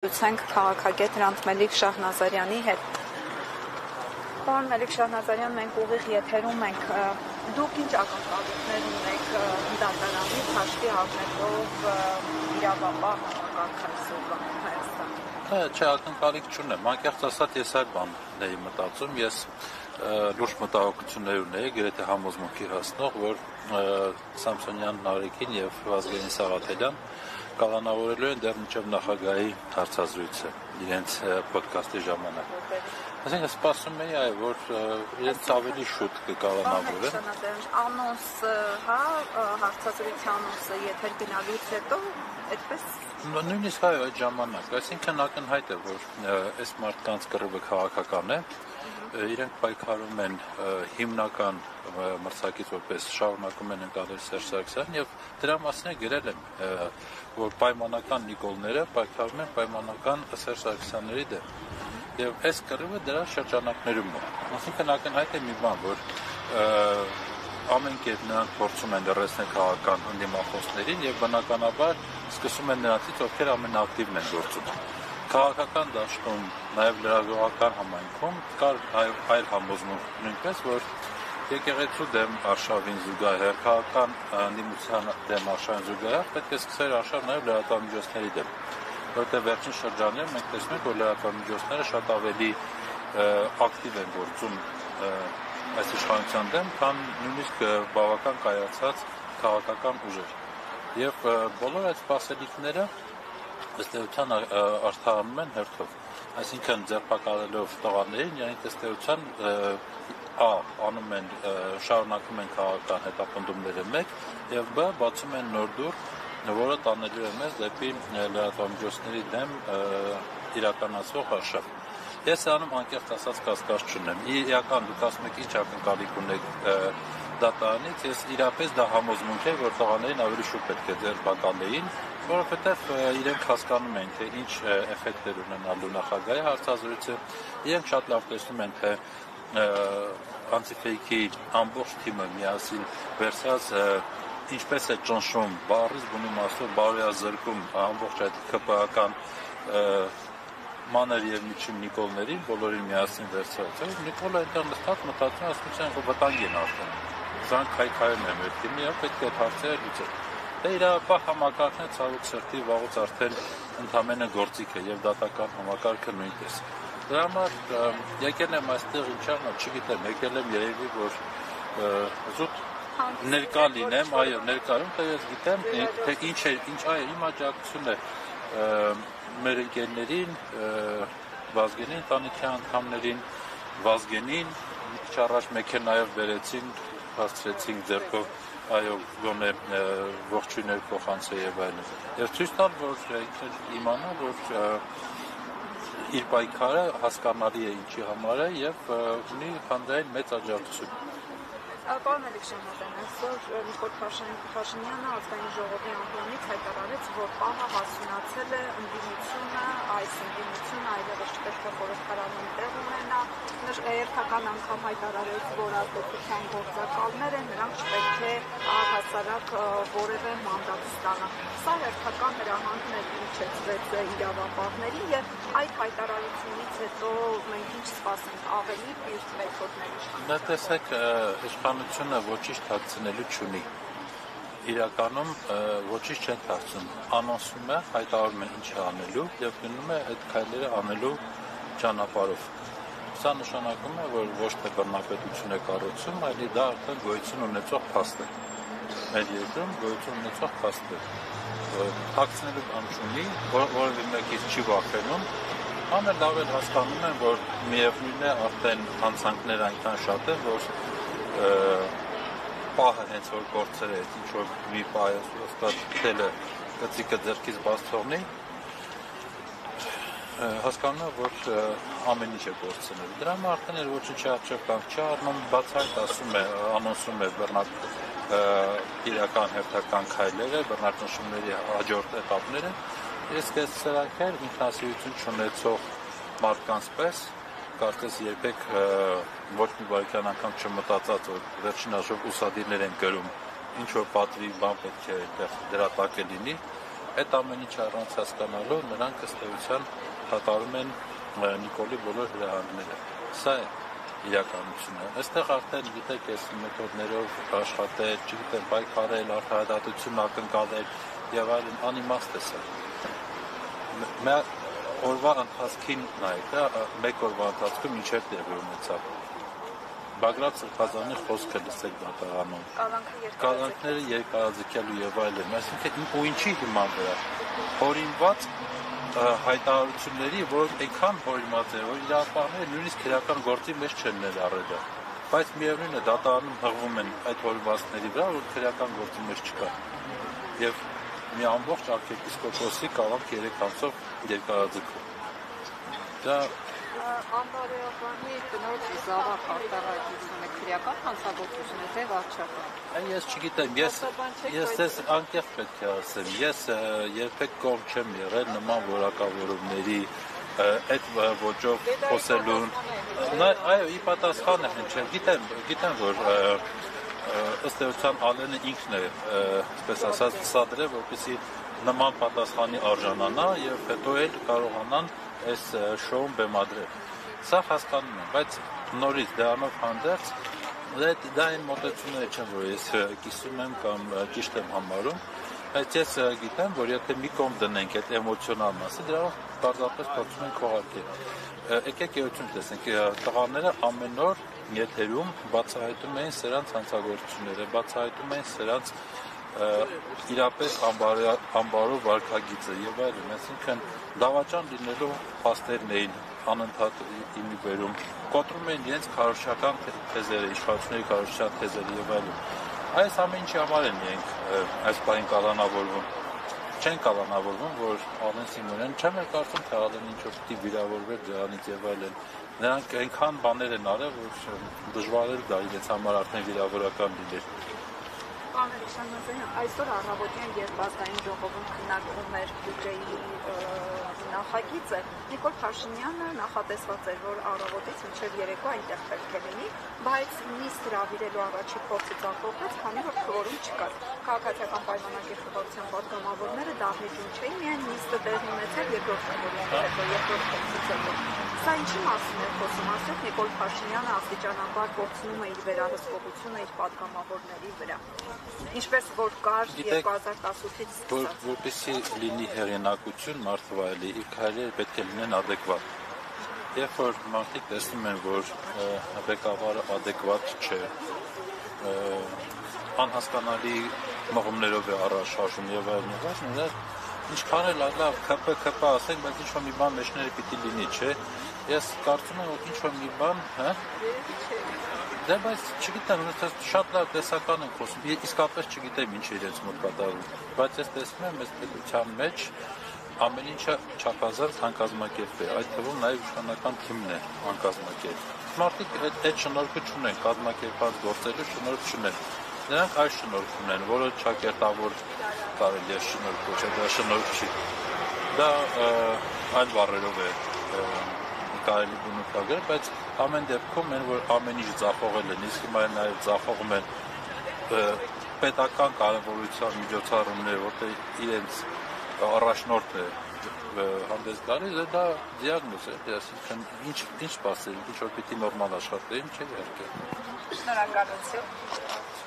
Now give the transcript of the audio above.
Ցենք քաղաքագետ Հրանտ Մելիք Շահնազարյանի հետ։ Պարոն Մելիք Շահնազարյան, մենք ուղիղ եթերում ենք։ Դուք ինչ ակնկալիքներ ունեք դատարանից հաշվի առնելով իրավապահ համակարգը Հայաստանում։ Չէ, ակնկալիք չունեմ։ Անկեղծ ասած, ես այլ բան էի մտածում, ես լուրջ մտահոգություններ ունեի, գրեթե համոզմունքի հասնող, որ Սամսոնյան Նարեկին եւ Վազգենի Սաղաթելյան կալանավորելու են դեռ մինչև նախագահի հարցազրույցը իրենց ոդկասթի ժամանակ։ Այսինքն սպասում էի, որ իրենց ավելի շուտ կկալանավորեն։ Անոնսը, հարցազրույցի անոնսը եթեր գնալուց հետո այդպես նույնիսկ այդ ժամանակ, այսինքն ակնհայտ է, որ այս մարդկանց կռիվը քաղաքական է, իրենք պայքարում են հիմնական մրցակից որպես շարունակում են ընկալել Սերժ Սարգսյանին եւ դրա մասին գրել եմ, որ պայմանական Նիկոլները պայքարում են պայմանական Սերժ Սարգսյանների դեմ եւ այս կռիվը դրա շրջանակներում է, այսինքն ակնհայտ է մի բան, որ ամեն կերպ նրանք փորձում են լրացնել քաղաքական ընդդիմախոսներին եւ բնականաբար սկսում են նրանցից, ովքեր ամենաակտիվն են գործում։ Քաղաքական դաշտում, նաեւ լրագրողական համայնքում կար այլ համոզմունք նույնպես, որ եկեղեցու դեմ արշավին զուգահեռ, քաղաքական ընդդիմության դեմ արշավին զուգահեռ պետք է սկսել արշավ նաեւ լրատվամիջոցների դեմ, որտեղ վերջին շրջաններում մենք տեսնում ենք, որ լրատվամիջոցները շատ ավելի ակտիվ են գործում այս իշխանության դեմ, քան նույնիսկ բավական կայացած քաղաքական ուժեր։ Եվ բոլոր այդ սպասելիքները ըստ էության արտահանում են հերթով, այսինքն ձերբակալելով տղաներին, իրենք ըստ էության անում են շարունակում են քաղաքական հետապնդումները մեկ եւ բ բացում են նոր դուռ, որը տանելու է մեզ դեպի լրատվամիջոցների դեմ իրականացվող արշավ։ Ես անում անկեղծ ասած կասկած չունեմ։ Իրական դուք ասում եք ինչ ակնկալիք ունեք դատարանից, ես իրապես դա համոզմունք է, որ տղաներին ավելի շուտ պետք է ձերբակալեին, որովհետև իրենք հասկանում են, թե ինչ էֆեկտներ ունենալու նախագահի հարցազրույցը, իրենք շատ լավ տեսնում են, թե անտիֆեյքի ամբողջ թիմը միասին վերցած ինչպես է ճնշում, բառից բունի մասով բարոյազրկում ամբողջ այդ ԿՊԱ-ական մանր եւ միջին Նիկոլներին, բոլորին միասին վերցրած։ Նիկոլը այդտեղ նստած մտածում է, ասում են, որ վտանգ են արդեն։ Զանգ քայքայում է մեր թիմի, եւ պետք է այդ հարցերը լուծել։ Դե իրավապահ համակարգն է ցավոք սրտի վաղուց արդեն ընդամենը գործիք է եւ դատական համակարգը նույնպես։ Դրա համար եկել եմ այստեղ ինչա՞ն, չգիտեմ, եկել եմ երևի որ զուտ ներկա լինեմ, այո, ներկայում, թե ես գիտեմ, թե ինչ այո, իմ աջակցությունն է մեր ընկերներին, Վազգենի ընտանիքի անդամներին, Վազգենին, մի քիչ առաջ մեքենայով բերեցին, հասցրեցինք ձեռքով, այո, գոնե ողջույններ փոխանցել եւ այլն։ Եվ ցույց տալ, որ ինքն իմանա, որ իր պայքարը հասկանալի է ինչի համար է եւ ունի հանրային մեծ աջակցություն։ Պարոն Մելիք Շահնազարյան, այսօր Նիկոլ Փաշինյանը ազգային ժողովի անդամից հայտարարեց, որ պահը հասունացել է ընդդիմությունը, այս ընդդիմությունը այլևս չպետք է խորհրդարանում տեղ ունենա, երթական անգամ հայտարարեց, որ ազգության գործակալներ են, նրանք չպետք է առհասարակ որևէ մանդատ ստանան։ Սա երթական հրահանգն է իջեցրեց իրավապահներին եւ այդ հայտարարությունից հետո մենք ինչ սպասենք ավելի պիղծ մեթոդներ իշխանության։ Դա տեսեք, իշխանությունը ոչինչ թաքցնելու չունի։ Իրականում ոչինչ չեն թաքցնում։ Անոնսում է, հայտարարում է ինչ է անելու եւ գնում է այդ քայլերը անելու ճանապարհով։ Սա նշանակում է, որ ոչ թե բռնապետություն է կառուցում, այլ դա արդեն գոյություն ունեցող փաստ է։ Մեր երկրում գոյություն ունեցող փաստ է։ Թաքցնելու բան չունի, որովհետեւ մեկից չի վախենում, ամեն լավ էլ հասկանում են, որ միևնույն է արդեն հանցանքներ այնքան շատ են, որ պահը հենց որ կորցրել է, ինչ որ մի պահ է ոստատ թելը կծիկը ձեռքից բաց թողնի, հասկանում է, որ ամեն ինչ է կորցնել։ Դրա համար արդեն էլ ոչինչ աչքանք չի առնում, բացահայտ ասում է, անոնսում է իրական հերթական քայլերը, բռնաճնշումների հաջորդ էտապները, իսկ այս սրանքեր ինքնասիրություն չունեցող մարդկանց պես, կարծես երբեք ոչ մի վայրկյան անգամ չմտածած, որ վերջին հաշվով ուսադիրներ են կրում, ինչ որ պատվի բան պետք է դրա տակ է լինի, Այդ ամեն ինչ առանց հասկանալու նրանք ըստ էության հատարում են Նիկոլի բոլոր հրահանգները։ Սա է իրականությունը։ Այստեղ արդեն գիտեք, այս մեթոդներով աշխատել, չգիտեմ, պայքարել, արդարադատություն ակնկալել եւ այլն անիմաստ է սա։ Մեր օրվա ընթացքին նայեք, մեկ օրվա ընթացքում ինչեր տեղի ունեցավ։ Բագրատ Սրբազանի խոսքը լսեք դատարանում։ Կալանքները երկարաձգելու եւ այլն, այսինքն ու ինչի հիման վրա։ Հորինված հայտարարությունների, որ այնքան հորինված է, որ իրավապահները նույնիսկ քրեական գործի մեջ չեն ներառել։ Բայց միևնույն է դատարանում հղվում են այդ հորինվածների վրա, որ քրեական գործի մեջ չկա։ Եվ մի ամբողջ arczepiskopos-ի կալանք 3 ամսով երկարաձգում։ Դա Անբարոյապանի կնոջ զավակ արտահայտությունը քրեական հանցագործություն է թե վարչական։ Ես չգիտեմ, ես ես անկեղծ պետք է ասեմ, ես երբեք կողմ չեմ եղել նման որակավորումների այդ ոճով խոսելուն։ Այո, ի պատասխան է հնչել, գիտեմ, որ ըստ էության Ալենը ինքն է, այսպես ասած, սադրել, որպեսզի նման պատասխանի արժանանա եւ հետո էլ կարողանան այս շոուն բեմադրել։ Սա հասկանում եմ, բայց նորից դրանով հանդերձ դա այն մոտեցումները չեն, որ ես կիսում եմ կամ ճիշտ եմ համարում, բայց ես գիտեմ, որ եթե մի կողմ դնենք այդ էմոցիոնալ մասը, դրանով պարզապես փորձում ենք քողարկել։ Եկեք էություն տեսնենք, տղաները ամեն օր եթերում բացահայտում էին սրանց հանցագործությունները, բացահայտում էին սրանց իրապես ամբարով վարքագիծը եւ այլն, այսինքն դավաճան լինելու փաստերն էին անընդհատ իմի բերում, կոտրում էին իրենց քարոզչական թեզերը, իշխանությունների քարոզչական թեզերը եւ այլն։ Այս ամեն ինչի համար են մենք այս բանին կալանավորվում։ Չեն կալանավորվում, որ Ալեն Սիմոնյան չեմ կարծում, թե Ալեն ինչ-որ պիտի վիրավորվեր դրանից եւ այլն։ Նրանք այնքան բաներ են արել, որ դժվար է դա իրենց համար արդեն վիրավորական լիներ։ Պարոն Ալեքսանդրյան, այսօր առավոտյան երբ ազգային ժողովում քննարկվում էր բյուջեի նախագիծը, Նիկոլ Փաշինյանը նախատեսված էր, որ առավոտից մինչև երեկո այնտեղ պետք է լինի, բայց նիստ հրավիրելու առաջի փորձը ձախողվեց, քանի որ քվորում չկար։ Քաղաքացիական պայմանագիր պատգամավորները դահլիճում չէին, միայն նիստը տեղի ունեցավ երկրորդ փորձից հետո։ Սա ինչի մասին է խոսում, ասեք Նիկոլ Փաշինյանը աստիճանաբար կորցնում է իր վերահսկողությունը իր պատգամավորների վրա։ Ինչպես որ կար 2018-ից սկսած։ Որպեսզի լինի հեղինակություն մարդվայելի, իր քայլերը պետք է լինեն adekvat։ Երբ որ մարդիկ տեսնում են, որ ղեկավարը adekvat չէ, անհասկանալի մղումներով է առաջ շարժում եւ այլն, ինչքան էլ լավ քփ ասենք, բայց ինչ-որ մի բան մեջները պիտի լինի, չէ։ Ես կարծում եմ, որ ինչ-որ մի բան, Դե բայց չգիտեմ, շատ լավ տեսական են խոսում, իսկապես չգիտեմ ինչ է իրենց մոտ կատարվում, բայց ես տեսնում եմ այս պետության մեջ ամեն ինչը չափազանց անկազմակերպ է, այդ թվում նաև իշխանական թիմն է անկազմակերպ։ Մարդիկ այդ շնորհքը չունեն, կազմակերպած գործելու շնորհք չունեն։ Նրանք այս շնորհք ունեն, որը ճակերտավոր կարելի է շնորհք կոչել, դա շնորհք չի։ Դա այլ բառերով է կարելի բնութագրել, բայց ամեն դեպքում են, որ ամեն ինչ ձախողել են, իսկ հիմա նաև ձախողում են պետական կարևորության միջոցառումները, որտեղ իրենց առաջնորդ է հանդես գալիս, դա դիագնոզ է, այսինքն ինչ սպասել, ինչ որ պիտի նորմալ աշխատեին, չէ՞ իհարկե։ Շնորհակալություն։